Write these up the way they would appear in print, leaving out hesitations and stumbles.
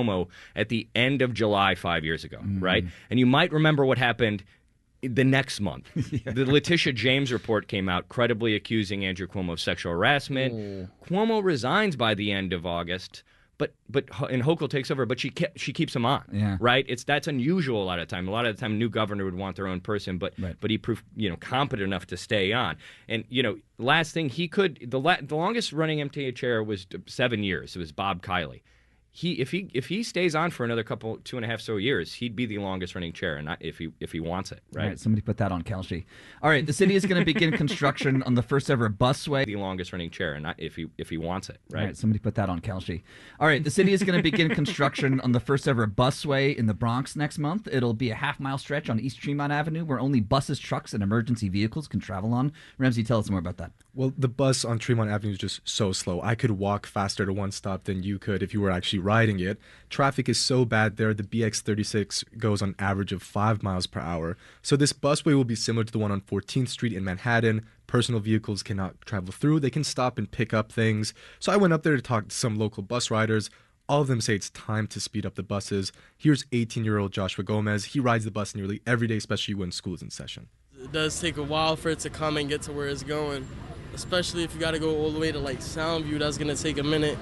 Cuomo at the end of July 5 years ago, right? And you might remember what happened the next month. The Letitia James report came out, credibly accusing Andrew Cuomo of sexual harassment. Cuomo resigns by the end of August, and Hochul takes over, but she keeps him on, right? That's unusual a lot of the time. A lot of the time, a new governor would want their own person, but he proved competent enough to stay on. And last thing, the longest running MTA chair was 7 years. It was Bob Kiley. If he stays on for another 2.5 years, he'd be the longest running chair, and if he wants it, right? All right, somebody put that on Kelshi. All right, the city is going to begin construction on the first ever busway. The longest running chair, and if he wants it, right? All right, somebody put that on Kelshi. All right, the city is going to begin construction on the first ever busway in the Bronx next month. It'll be a half-mile stretch on East Tremont Avenue where only buses, trucks, and emergency vehicles can travel on. Ramsey, tell us more about that. Well, the bus on Tremont Avenue is just so slow. I could walk faster to one stop than you could if you were actually riding it. Traffic is so bad there. The BX36 goes on average of 5 miles per hour. So this busway will be similar to the one on 14th Street in Manhattan. Personal vehicles cannot travel through. They can stop and pick up things. So I went up there to talk to some local bus riders. All of them say it's time to speed up the buses. Here's 18-year-old Joshua Gomez. He rides the bus nearly every day, especially when school is in session. It does take a while for it to come and get to where it's going, especially if you got to go all the way to Soundview. That's going to take a minute.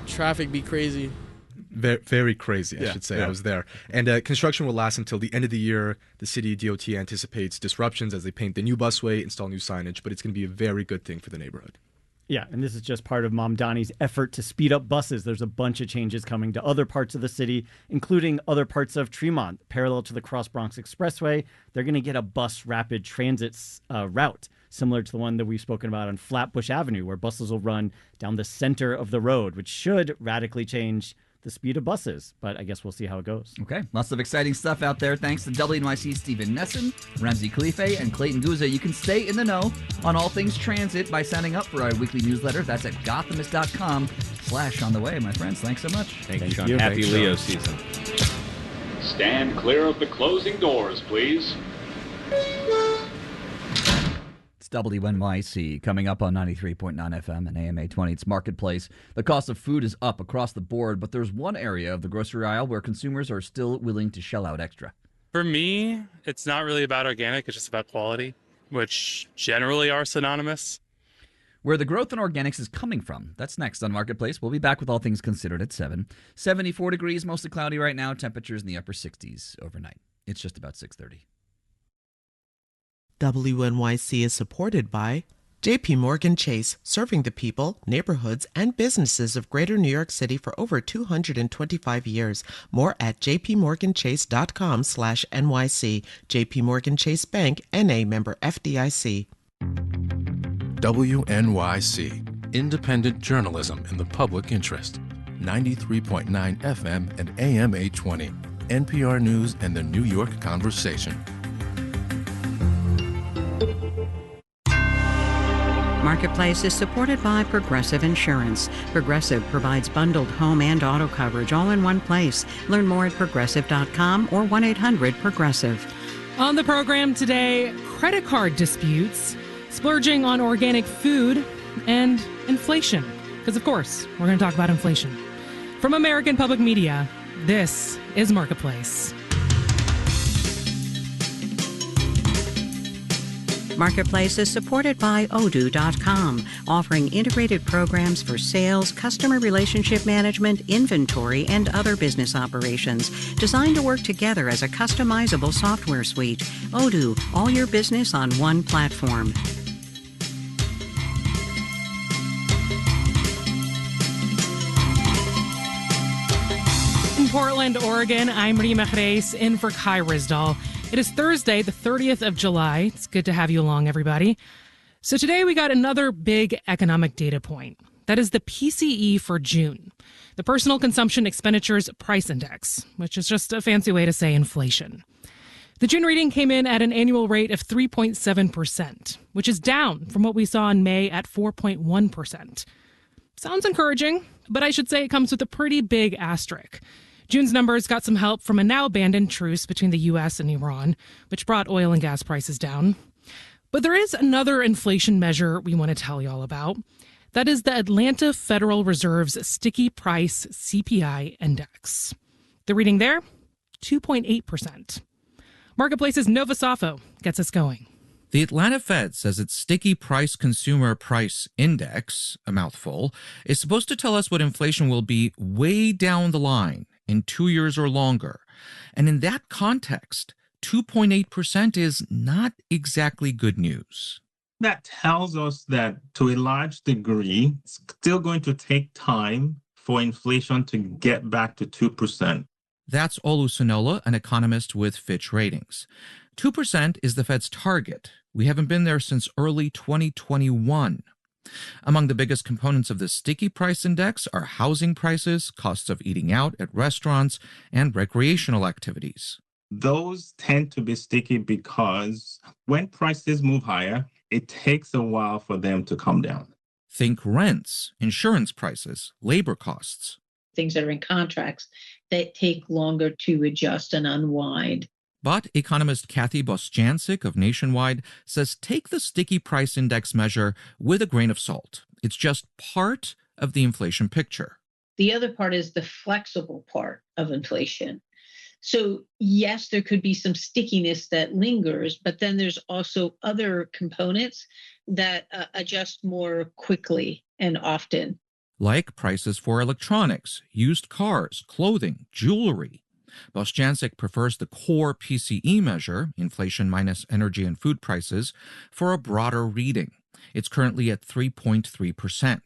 Traffic be crazy. Very, very crazy, I should say. I was there. And construction will last until the end of the year. The city DOT anticipates disruptions as they paint the new busway, install new signage, but it's going to be a very good thing for the neighborhood. Yeah, and this is just part of Mamdani's effort to speed up buses. There's a bunch of changes coming to other parts of the city, including other parts of Tremont. Parallel to the Cross Bronx Expressway, they're going to get a bus rapid transit route, similar to the one that we've spoken about on Flatbush Avenue, where buses will run down the center of the road, which should radically change the speed of buses, but I guess we'll see how it goes. Okay, lots of exciting stuff out there. Thanks to WNYC's Stephen Nesson, Ramsey Khalife, and Clayton Guzza. You can stay in the know on all things transit by signing up for our weekly newsletter. That's at gothamist.com/on the way, my friends. Thanks so much. Thank you, Sean. Happy Leo season. Stand clear of the closing doors, please. It's WNYC coming up on 93.9 FM and AM 820. It's Marketplace. The cost of food is up across the board, but there's one area of the grocery aisle where consumers are still willing to shell out extra. For me, it's not really about organic. It's just about quality, which generally are synonymous. Where the growth in organics is coming from. That's next on Marketplace. We'll be back with all things considered at 7. 74 degrees, mostly cloudy right now. Temperatures in the upper 60s overnight. It's just about 6:30. WNYC is supported by J.P. Morgan Chase, serving the people, neighborhoods, and businesses of Greater New York City for over 225 years. More at jpmorganchase.com/NYC. J.P. Morgan Chase Bank, N.A. member FDIC. WNYC, independent journalism in the public interest. 93.9 FM and AM 820. NPR News and the New York Conversation. Marketplace is supported by Progressive Insurance. Progressive provides bundled home and auto coverage all in one place. Learn more at progressive.com or 1-800-PROGRESSIVE. On the program today, credit card disputes, splurging on organic food, and inflation. Because, of course, we're going to talk about inflation. From American Public Media, this is Marketplace. Marketplace is supported by Odoo.com, offering integrated programs for sales, customer relationship management, inventory, and other business operations, designed to work together as a customizable software suite. Odoo, all your business on one platform. In Portland, Oregon, I'm Rima Reis in for Kai Rizdal. It is Thursday, the 30th of July. It's good to have you along, everybody. So today we got another big economic data point. That is the PCE for June, the Personal Consumption Expenditures Price Index, which is just a fancy way to say inflation. The June reading came in at an annual rate of 3.7%, which is down from what we saw in May at 4.1%. Sounds encouraging, but I should say it comes with a pretty big asterisk. June's numbers got some help from a now-abandoned truce between the U.S. and Iran, which brought oil and gas prices down. But there is another inflation measure we want to tell you all about. That is the Atlanta Federal Reserve's Sticky Price CPI Index. The reading there, 2.8%. Marketplace's Nova Safo gets us going. The Atlanta Fed says its Sticky Price Consumer Price Index, a mouthful, is supposed to tell us what inflation will be way down the line in 2 years or longer. And in that context, 2.8% is not exactly good news. That tells us that to a large degree, it's still going to take time for inflation to get back to 2%. That's Olu Sonola, an economist with Fitch Ratings. 2% is the Fed's target. We haven't been there since early 2021. Among the biggest components of the Sticky Price Index are housing prices, costs of eating out at restaurants, and recreational activities. Those tend to be sticky because when prices move higher, it takes a while for them to come down. Think rents, insurance prices, labor costs. Things that are in contracts that take longer to adjust and unwind. But economist Kathy Bostjancic of Nationwide says take the Sticky Price Index measure with a grain of salt. It's just part of the inflation picture. The other part is the flexible part of inflation. So yes, there could be some stickiness that lingers, but then there's also other components that adjust more quickly and often. Like prices for electronics, used cars, clothing, jewelry. Bostjancic prefers the core PCE measure, inflation minus energy and food prices, for a broader reading. It's currently at 3.3%.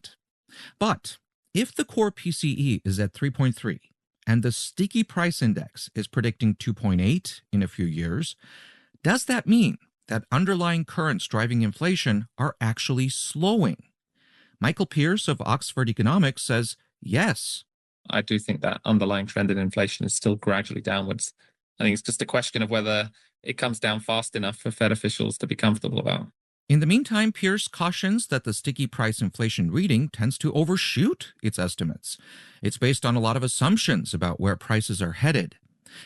But if the core PCE is at 3.3 and the Sticky Price Index is predicting 2.8 in a few years, does that mean that underlying currents driving inflation are actually slowing? Michael Pierce of Oxford Economics says yes. I do think that underlying trend in inflation is still gradually downwards. I think it's just a question of whether it comes down fast enough for Fed officials to be comfortable about. In the meantime, Pierce cautions that the sticky price inflation reading tends to overshoot its estimates. It's based on a lot of assumptions about where prices are headed.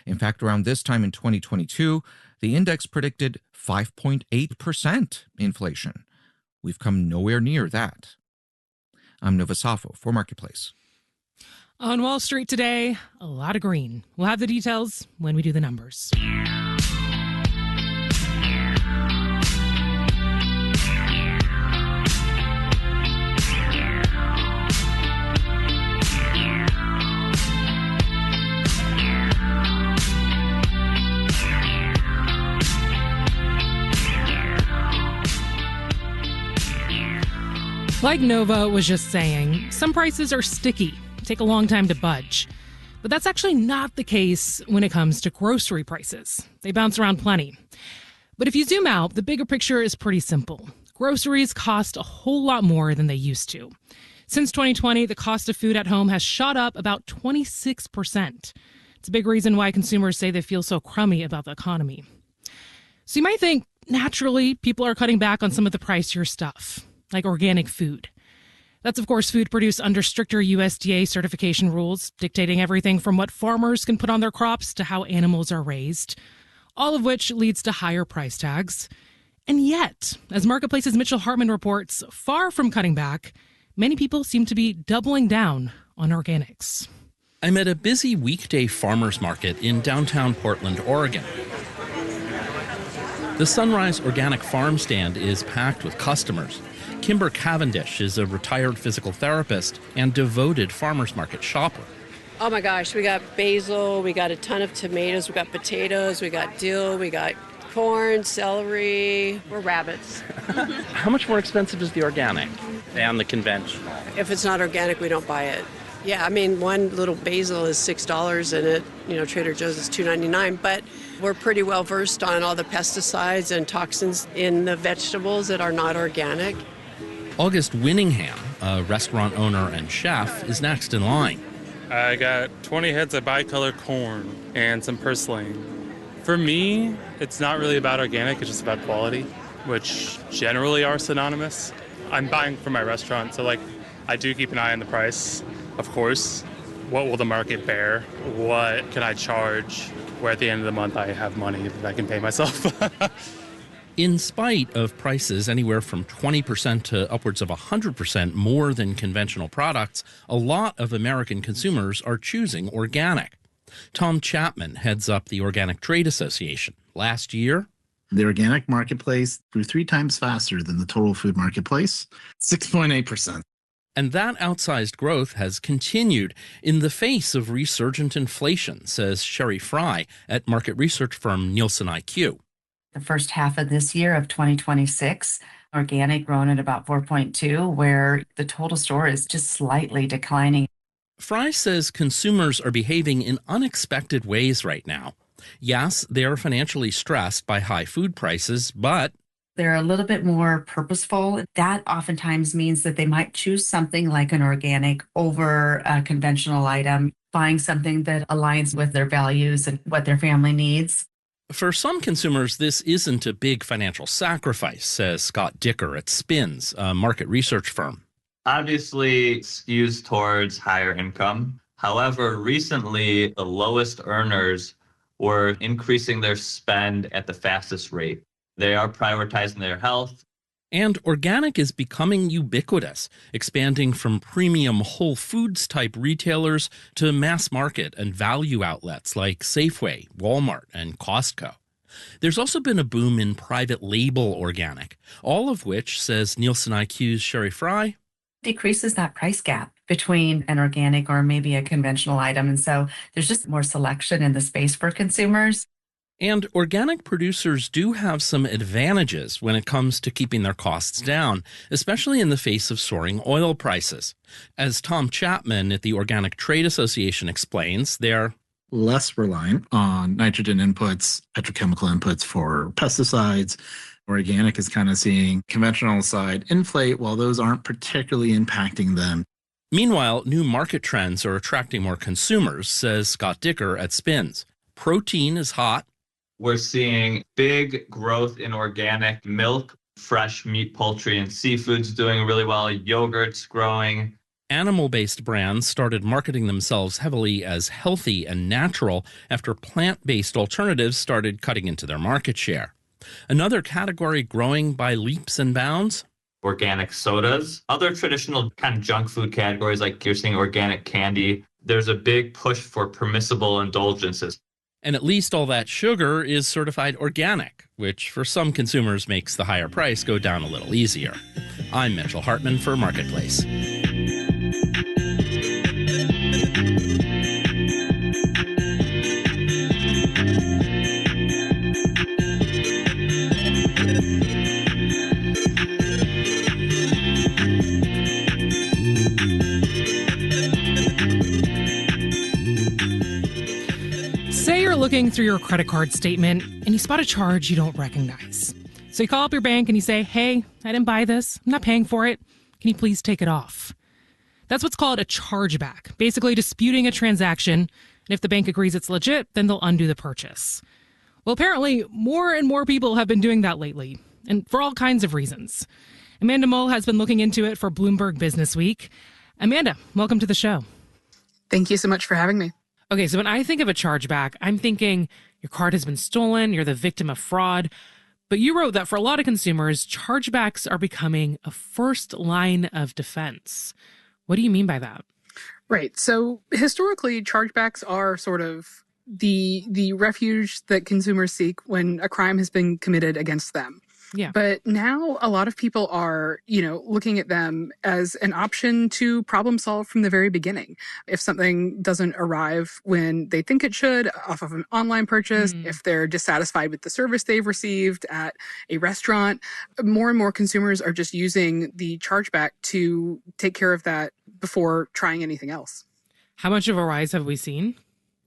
In fact, around this time in 2022, the index predicted 5.8% inflation. We've come nowhere near that. I'm Nova Safo for Marketplace. On Wall Street today, a lot of green. We'll have the details when we do the numbers. Like Nova was just saying, some prices are sticky, take a long time to budge. But that's actually not the case when it comes to grocery prices. They bounce around plenty. But if you zoom out, the bigger picture is pretty simple. Groceries cost a whole lot more than they used to. Since 2020, the cost of food at home has shot up about 26%. It's a big reason why consumers say they feel so crummy about the economy. So you might think, naturally, people are cutting back on some of the pricier stuff, like organic food. That's, of course, food produced under stricter USDA certification rules, dictating everything from what farmers can put on their crops to how animals are raised, all of which leads to higher price tags. And yet, as Marketplace's Mitchell Hartman reports, far from cutting back, many people seem to be doubling down on organics. I'm at a busy weekday farmers market in downtown Portland, Oregon. The Sunrise Organic Farm stand is packed with customers. Kimber Cavendish is a retired physical therapist and devoted farmers market shopper. Oh my gosh, we got basil, we got a ton of tomatoes, we got potatoes, we got dill, we got corn, celery. We're rabbits. How much more expensive is the organic than the conventional? If it's not organic, we don't buy it. Yeah, I mean, one little basil is $6 and it, Trader Joe's is $2.99, but we're pretty well versed on all the pesticides and toxins in the vegetables that are not organic. August Winningham, a restaurant owner and chef, is next in line. I got 20 heads of bicolor corn and some purslane. For me, it's not really about organic, it's just about quality, which generally are synonymous. I'm buying for my restaurant, so I do keep an eye on the price, of course. What will the market bear? What can I charge where at the end of the month I have money that I can pay myself? In spite of prices anywhere from 20% to upwards of 100% more than conventional products, a lot of American consumers are choosing organic. Tom Chapman heads up the Organic Trade Association. Last year, the organic marketplace grew 3 times faster than the total food marketplace, 6.8%. And that outsized growth has continued in the face of resurgent inflation, says Sherry Fry at market research firm Nielsen IQ. The first half of this year of 2026, organic grown at about 4.2, where the total store is just slightly declining. Fry says consumers are behaving in unexpected ways right now. Yes, they are financially stressed by high food prices, but they're a little bit more purposeful. That oftentimes means that they might choose something like an organic over a conventional item, buying something that aligns with their values and what their family needs. For some consumers, this isn't a big financial sacrifice, says Scott Dicker at Spins, a market research firm. Obviously skews towards higher income. However, recently, the lowest earners were increasing their spend at the fastest rate. They are prioritizing their health. And organic is becoming ubiquitous, expanding from premium Whole Foods type retailers to mass market and value outlets like Safeway, Walmart, and Costco. There's also been a boom in private label organic, all of which, says Nielsen IQ's Sherry Fry, decreases that price gap between an organic or maybe a conventional item. And so there's just more selection in the space for consumers. And organic producers do have some advantages when it comes to keeping their costs down, especially in the face of soaring oil prices. As Tom Chapman at the Organic Trade Association explains, they're less reliant on nitrogen inputs, petrochemical inputs for pesticides. Organic is kind of seeing conventional side inflate, while those aren't particularly impacting them. Meanwhile, new market trends are attracting more consumers, says Scott Dicker at Spins. Protein is hot. We're seeing big growth in organic milk, fresh meat, poultry, and seafoods doing really well. Yogurt's growing. Animal-based brands started marketing themselves heavily as healthy and natural after plant-based alternatives started cutting into their market share. Another category growing by leaps and bounds? Organic sodas. Other traditional kind of junk food categories, like you're seeing organic candy. There's a big push for permissible indulgences. And at least all that sugar is certified organic, which for some consumers makes the higher price go down a little easier. I'm Mitchell Hartman for Marketplace. Looking through your credit card statement and you spot a charge you don't recognize. So you call up your bank and you say, hey, I didn't buy this. I'm not paying for it. Can you please take it off? That's what's called a chargeback, basically disputing a transaction. And if the bank agrees it's legit, then they'll undo the purchase. Well, apparently, more and more people have been doing that lately, and for all kinds of reasons. Amanda Mull has been looking into it for Bloomberg Business Week. Amanda, welcome to the show. Thank you so much for having me. Okay, so when I think of a chargeback, I'm thinking your card has been stolen, you're the victim of fraud. But you wrote that for a lot of consumers, chargebacks are becoming a first line of defense. What do you mean by that? Right. So historically, chargebacks are sort of the refuge that consumers seek when a crime has been committed against them. Yeah. But now a lot of people are, looking at them as an option to problem solve from the very beginning. If something doesn't arrive when they think it should off of an online purchase, if they're dissatisfied with the service they've received at a restaurant, more and more consumers are just using the chargeback to take care of that before trying anything else. How much of a rise have we seen?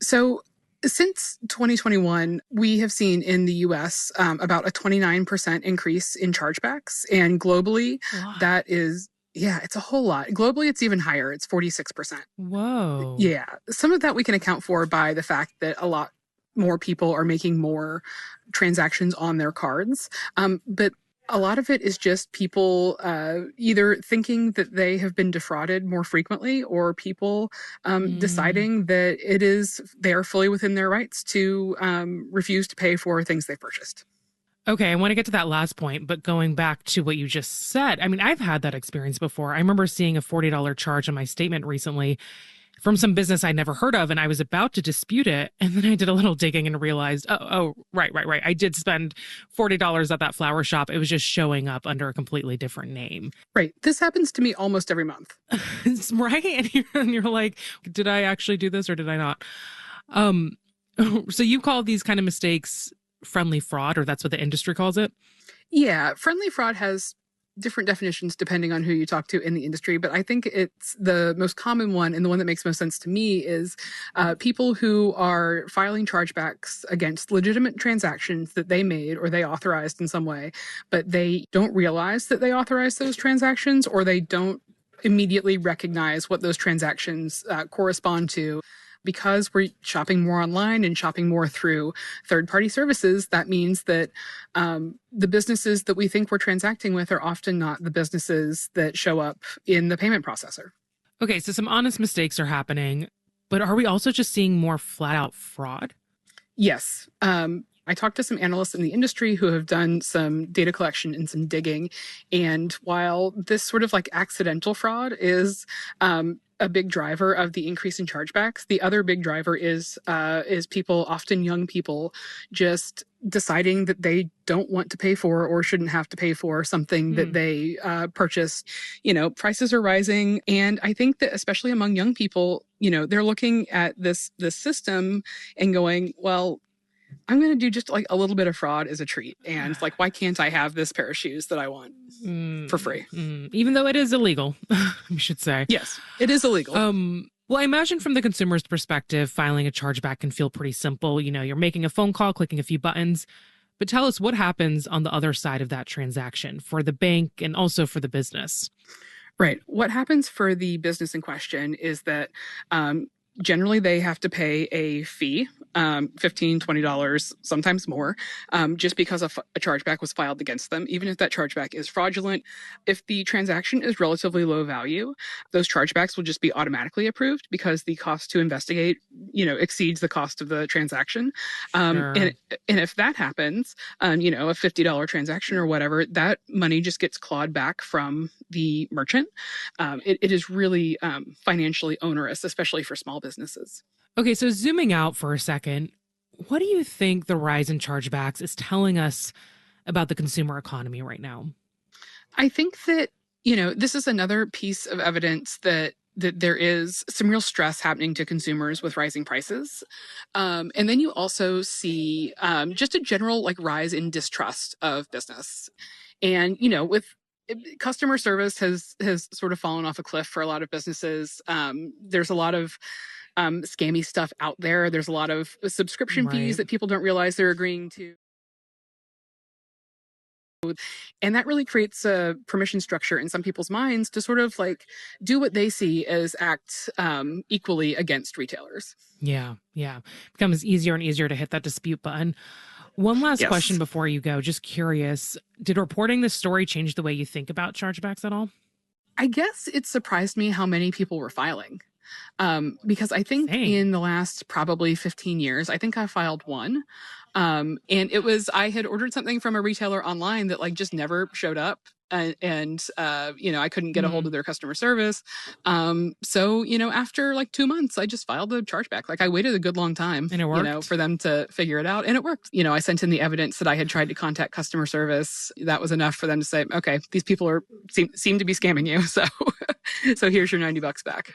So since 2021, we have seen in the U.S. About a 29% increase in chargebacks. And globally, that is, it's a whole lot. Globally, it's even higher. It's 46%. Whoa. Yeah. Some of that we can account for by the fact that a lot more people are making more transactions on their cards. But a lot of it is just people either thinking that they have been defrauded more frequently, or people deciding that they are fully within their rights to refuse to pay for things they've purchased. Okay, I want to get to that last point, but going back to what you just said, I mean, I've had that experience before. I remember seeing a $40 charge on my statement recently from some business I'd never heard of, and I was about to dispute it. And then I did a little digging and realized, right. I did spend $40 at that flower shop. It was just showing up under a completely different name. Right. This happens to me almost every month. Right? And you're like, did I actually do this or did I not? So you call these kind of mistakes friendly fraud, or that's what the industry calls it? Yeah, friendly fraud has different definitions depending on who you talk to in the industry, but I think it's the most common one, and the one that makes most sense to me is people who are filing chargebacks against legitimate transactions that they made or they authorized in some way, but they don't realize that they authorized those transactions, or they don't immediately recognize what those transactions correspond to. Because we're shopping more online and shopping more through third-party services, that means that the businesses that we think we're transacting with are often not the businesses that show up in the payment processor. Okay, so some honest mistakes are happening, but are we also just seeing more flat-out fraud? Yes. I talked to some analysts in the industry who have done some data collection and some digging. And while this sort of like accidental fraud is a big driver of the increase in chargebacks, the other big driver is people, often young people, just deciding that they don't want to pay for or shouldn't have to pay for something that they purchased. You know, prices are rising. And I think that especially among young people, you know, they're looking at this system and going, well, I'm going to do just like a little bit of fraud as a treat. And like, why can't I have this pair of shoes that I want for free? Even though it is illegal, we should say. Yes, it is illegal. Well, I imagine from the consumer's perspective, filing a chargeback can feel pretty simple. You know, you're making a phone call, clicking a few buttons. But tell us what happens on the other side of that transaction for the bank and also for the business. Right. What happens for the business in question is that generally they have to pay a fee, $15, $20, sometimes more, just because a chargeback was filed against them, even if that chargeback is fraudulent. If the transaction is relatively low value, those chargebacks will just be automatically approved because the cost to investigate, you know, exceeds the cost of the transaction. Sure. And if that happens, you know, a $50 transaction or whatever, that money just gets clawed back from the merchant. It is really financially onerous, especially for small businesses. Okay, so zooming out for a second, what do you think the rise in chargebacks is telling us about the consumer economy right now? I think that, you know, this is another piece of evidence that there is some real stress happening to consumers with rising prices. And then you also see just a general like rise in distrust of business. And, you know, with customer service has sort of fallen off a cliff for a lot of businesses. There's a lot of scammy stuff out there. There's a lot of subscription fees that people don't realize they're agreeing to. And that really creates a permission structure in some people's minds to sort of like do what they see as act equally against retailers. Yeah. Becomes easier and easier to hit that dispute button. One last question before you go. Just curious, did reporting this story change the way you think about chargebacks at all? I guess it surprised me how many people were filing. Because I think in the last probably 15 years, I think I filed one. And it was, I had ordered something from a retailer online that like just never showed up. And you know, I couldn't get a hold of their customer service. So, you know, after like 2 months, I just filed the chargeback. Like I waited a good long time, and it worked, you know, for them to figure it out. And it worked. You know, I sent in the evidence that I had tried to contact customer service. That was enough for them to say, okay, these people seem to be scamming you. So, so here's your $90 back.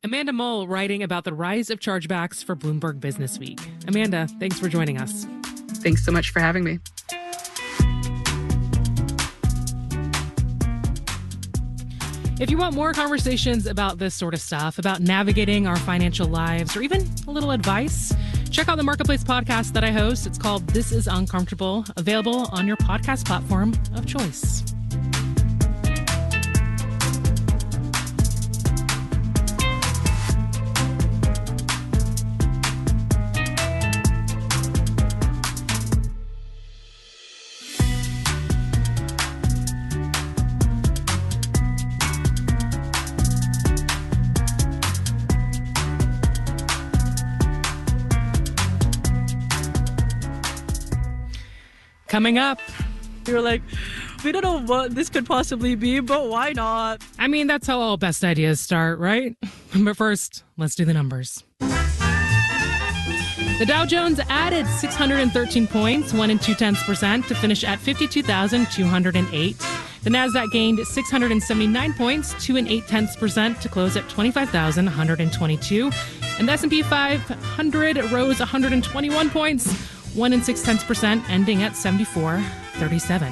Amanda Mull writing about the rise of chargebacks for Bloomberg Business Week. Amanda, thanks for joining us. Thanks so much for having me. If you want more conversations about this sort of stuff, about navigating our financial lives, or even a little advice, check out the Marketplace podcast that I host. It's called This is Uncomfortable, available on your podcast platform of choice. coming up. We were like, we don't know what this could possibly be, but why not? I mean, that's how all best ideas start, right? But first, let's do the numbers. The Dow Jones added 613 points, 1.2%, to finish at 52,208. The Nasdaq gained 679 points, 2.8%, to close at 25,122. And the S&P 500 rose 121 points, 1.6%, ending at 74.37.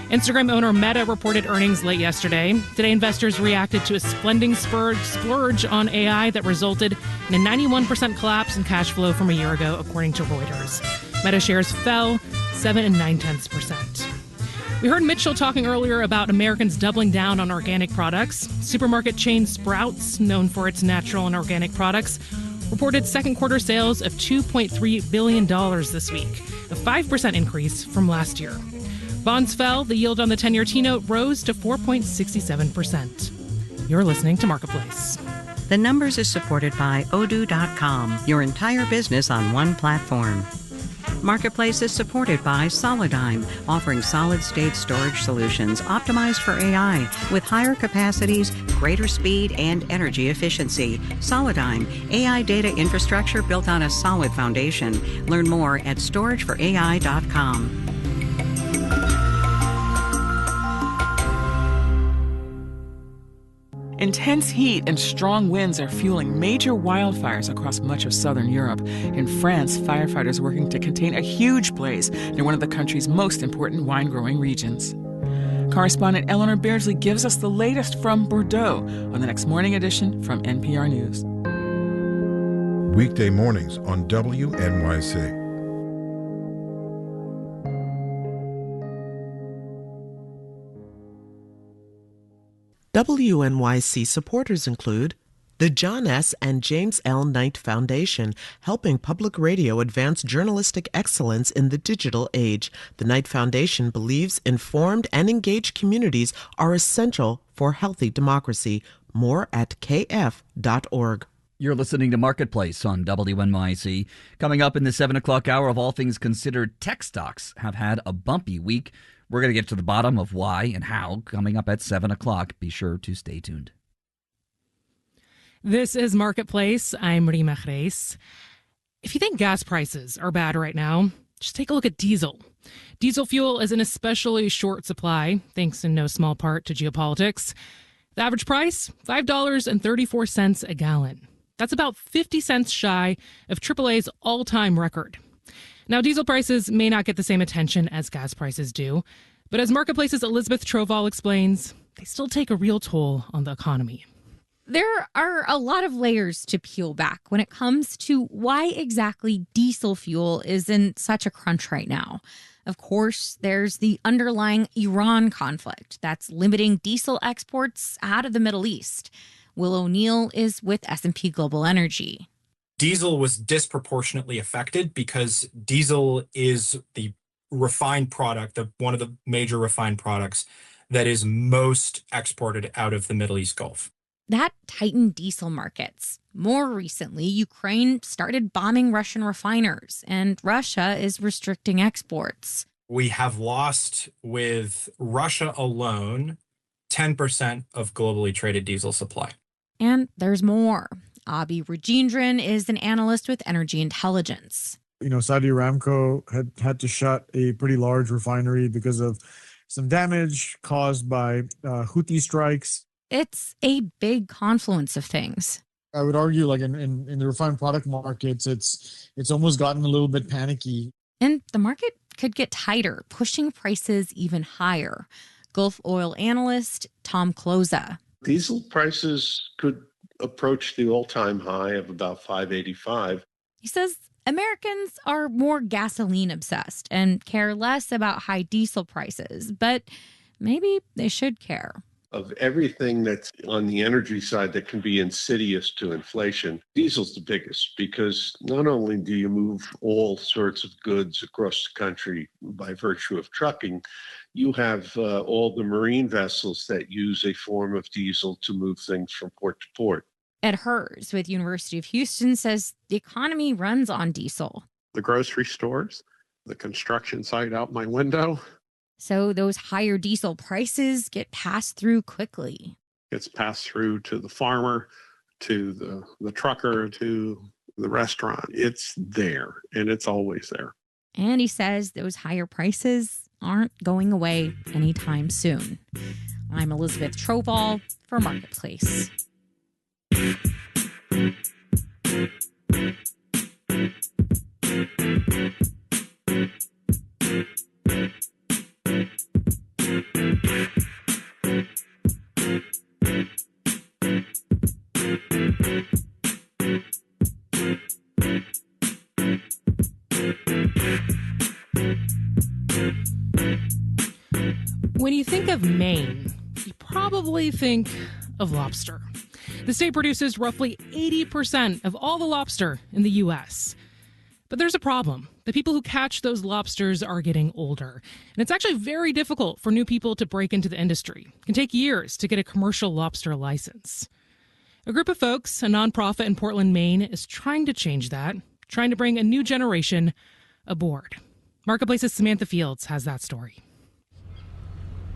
Instagram owner Meta reported earnings late yesterday. Today, investors reacted to a splurge on AI that resulted in a 91% collapse in cash flow from a year ago, according to Reuters. Meta shares fell 7.9%. We heard Mitchell talking earlier about Americans doubling down on organic products. Supermarket chain Sprouts, known for its natural and organic products, reported second quarter sales of $2.3 billion this week, a 5% increase from last year. Bonds fell. The yield on the 10-year T-note rose to 4.67%. You're listening to Marketplace. The Numbers is supported by Odoo.com, your entire business on one platform. Marketplace is supported by Solidigm, offering solid-state storage solutions optimized for AI with higher capacities, greater speed, and energy efficiency. Solidigm, AI data infrastructure built on a solid foundation. Learn more at storageforai.com. Intense heat and strong winds are fueling major wildfires across much of southern Europe. In France, firefighters are working to contain a huge blaze near one of the country's most important wine-growing regions. Correspondent Eleanor Beardsley gives us the latest from Bordeaux on the next morning edition from NPR News. Weekday mornings on WNYC. WNYC supporters include the John S. and James L. Knight Foundation, helping public radio advance journalistic excellence in the digital age. The Knight Foundation believes informed and engaged communities are essential for healthy democracy. More at kf.org. You're listening to Marketplace on WNYC. Coming up in the 7 o'clock hour of All Things Considered, tech stocks have had a bumpy week. We're going to get to the bottom of why and how coming up at 7 o'clock. Be sure to stay tuned. This is Marketplace. I'm Rima Reis. If you think gas prices are bad right now, just take a look at diesel. Diesel fuel is in especially short supply, thanks in no small part to geopolitics. The average price, $5.34 a gallon. That's about 50 cents shy of AAA's all-time record. Now, diesel prices may not get the same attention as gas prices do, but as Marketplace's Elizabeth Troval explains, they still take a real toll on the economy. There are a lot of layers to peel back when it comes to why exactly diesel fuel is in such a crunch right now. Of course, there's the underlying Iran conflict that's limiting diesel exports out of the Middle East. Will O'Neill is with S&P Global Energy. Diesel was disproportionately affected because diesel is the refined product, one of the major refined products that is most exported out of the Middle East Gulf. That tightened diesel markets. More recently, Ukraine started bombing Russian refiners, and Russia is restricting exports. We have lost, with Russia alone, 10% of globally traded diesel supply. And there's more. Abhi Rajendran is an analyst with Energy Intelligence. Saudi Aramco had to shut a pretty large refinery because of some damage caused by Houthi strikes. It's a big confluence of things. I would argue, like in the refined product markets, it's almost gotten a little bit panicky. And the market could get tighter, pushing prices even higher. Gulf oil analyst Tom Closa. Diesel prices could approach the all-time high of about $5.85. He says Americans are more gasoline obsessed and care less about high diesel prices, but maybe they should care. Of everything that's on the energy side that can be insidious to inflation, diesel's the biggest, because not only do you move all sorts of goods across the country by virtue of trucking, you have all the marine vessels that use a form of diesel to move things from port to port. Ed Hers with University of Houston says the economy runs on diesel. The grocery stores, the construction site out my window. So those higher diesel prices get passed through quickly. It's passed through to the farmer, to the trucker, to the restaurant. It's there, and it's always there. And he says those higher prices aren't going away anytime soon. I'm Elizabeth Trovall for Marketplace. When you think of Maine, you probably think of lobster. The state produces roughly 80% of all the lobster in the U.S. But there's a problem. The people who catch those lobsters are getting older. And it's actually very difficult for new people to break into the industry. It can take years to get a commercial lobster license. A group of folks, a nonprofit in Portland, Maine, is trying to change that, trying to bring a new generation aboard. Marketplace's Samantha Fields has that story.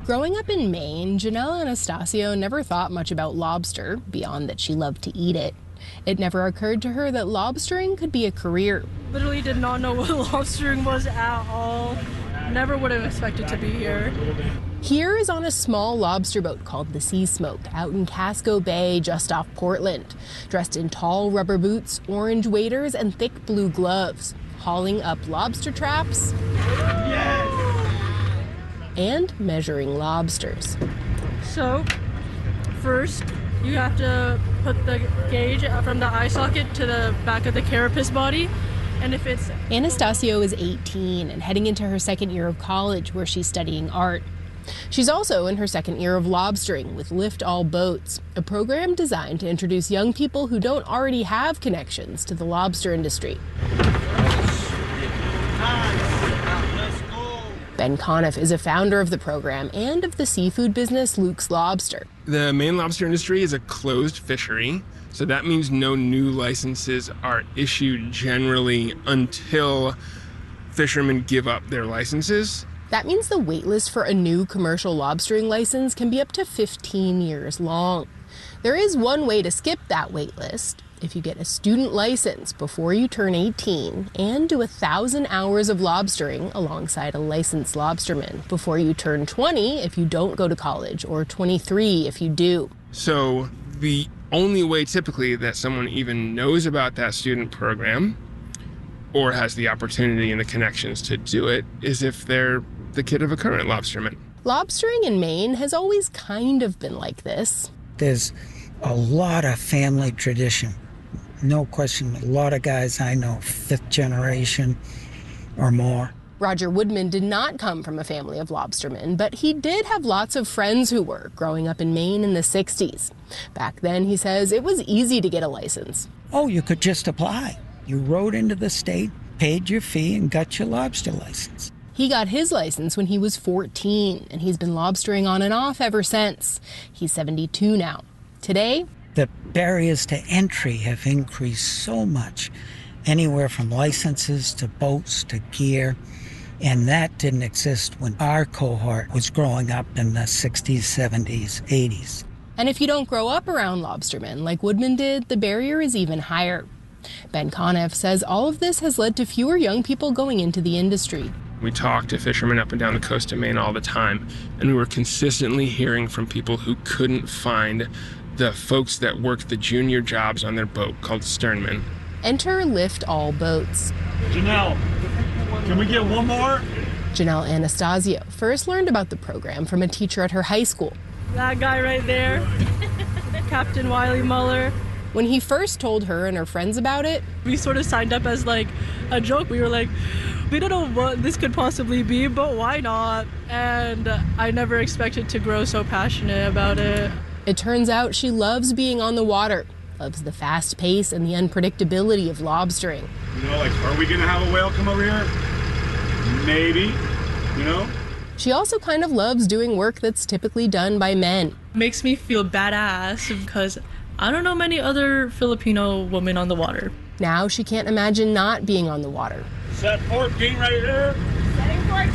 Growing up in Maine, Janelle Anastasio never thought much about lobster, beyond that she loved to eat it. It never occurred to her that lobstering could be a career. Literally did not know what lobstering was at all. Never would have expected to be here. Here is on a small lobster boat called the Sea Smoke out in Casco Bay just off Portland. Dressed in tall rubber boots, orange waders, and thick blue gloves. Hauling up lobster traps. Yes! And measuring lobsters. So, first, you have to put the gauge from the eye socket to the back of the carapace body. And if it's... Anastasio is 18 and heading into her second year of college where she's studying art. She's also in her second year of lobstering with Lift All Boats, a program designed to introduce young people who don't already have connections to the lobster industry. Ben Conniff is a founder of the program and of the seafood business Luke's Lobster. The Maine lobster industry is a closed fishery, so that means no new licenses are issued generally until fishermen give up their licenses. That means the wait list for a new commercial lobstering license can be up to 15 years long. There is one way to skip that wait list. If you get a student license before you turn 18 and do 1,000 hours of lobstering alongside a licensed lobsterman before you turn 20 if you don't go to college, or 23 if you do. So the only way typically that someone even knows about that student program or has the opportunity and the connections to do it is if they're the kid of a current lobsterman. Lobstering in Maine has always kind of been like this. There's a lot of family tradition. No question, a lot of guys I know, 5th generation or more. Roger Woodman did not come from a family of lobstermen, but he did have lots of friends who were, growing up in Maine in the 60s. Back then, he says, it was easy to get a license. Oh, you could just apply. You rode into the state, paid your fee, and got your lobster license. He got his license when he was 14, and he's been lobstering on and off ever since. He's 72 now. Today, the barriers to entry have increased so much, anywhere from licenses to boats to gear, and that didn't exist when our cohort was growing up in the 60s, 70s, 80s. And if you don't grow up around lobstermen like Woodman did, the barrier is even higher. Ben Conniff says all of this has led to fewer young people going into the industry. We talk to fishermen up and down the coast of Maine all the time, and we were consistently hearing from people who couldn't find the folks that work the junior jobs on their boat called sternmen. Enter Lift All Boats. Janelle, can we get one more? Janelle Anastasio first learned about the program from a teacher at her high school. That guy right there, Captain Wiley Muller. When he first told her and her friends about it, we sort of signed up as like a joke. We were like, we don't know what this could possibly be, but why not? And I never expected to grow so passionate about it. It turns out she loves being on the water, loves the fast pace and the unpredictability of lobstering. You know, like, are we going to have a whale come over here? Maybe, you know? She also kind of loves doing work that's typically done by men. Makes me feel badass because I don't know many other Filipino women on the water. Now she can't imagine not being on the water. Set 14 right here. Setting 14.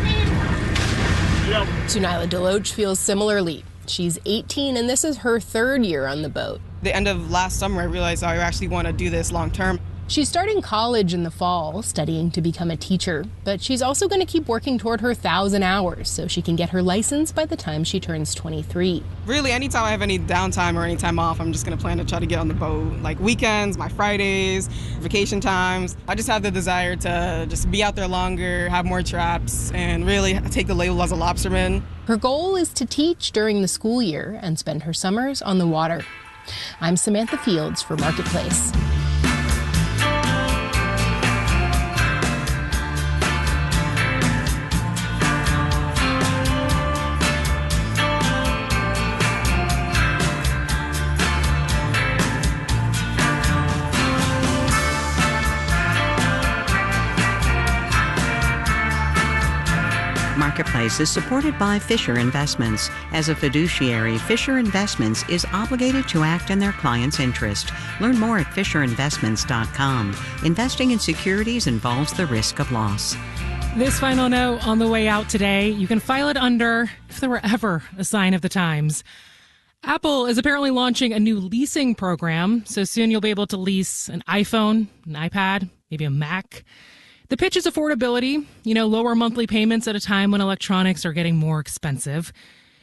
Yep. Sunila Deloach feels similarly. She's 18 and this is her third year on the boat. The end of last summer, I realized I actually want to do this long term. She's starting college in the fall, studying to become a teacher, but she's also going to keep working toward her 1,000 hours so she can get her license by the time she turns 23. Really, anytime I have any downtime or any time off, I'm just going to plan to try to get on the boat. Like weekends, my Fridays, vacation times. I just have the desire to just be out there longer, have more traps, and really take the label as a lobsterman. Her goal is to teach during the school year and spend her summers on the water. I'm Samantha Fields for Marketplace. Marketplace is supported by Fisher Investments. As a fiduciary, Fisher Investments is obligated to act in their client's interest. Learn more at FisherInvestments.com. Investing in securities involves the risk of loss. This final note on the way out today, you can file it under if there were ever a sign of the times. Apple is apparently launching a new leasing program, so soon you'll be able to lease an iPhone, an iPad, maybe a Mac. The pitch is affordability, lower monthly payments at a time when electronics are getting more expensive.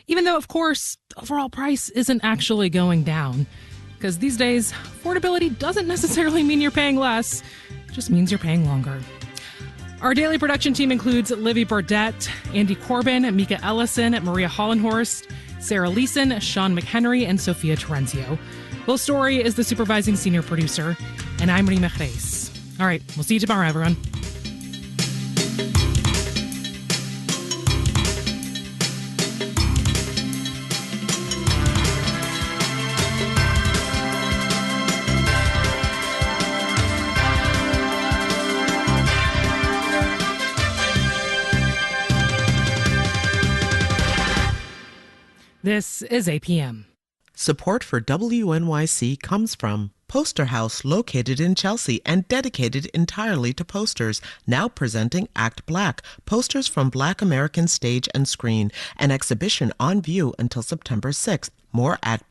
Even though, of course, the overall price isn't actually going down. Because these days, affordability doesn't necessarily mean you're paying less. It just means you're paying longer. Our daily production team includes Livy Burdett, Andy Corbin, Mika Ellison, Maria Hollenhorst, Sarah Leeson, Sean McHenry, and Sophia Terenzio. Will Story is the supervising senior producer, and I'm Rima Reis. All right, we'll see you tomorrow, everyone. This is APM. Support for WNYC comes from Poster House, located in Chelsea and dedicated entirely to posters, now presenting Act Black, posters from Black American stage and screen, an exhibition on view until September 6th. More at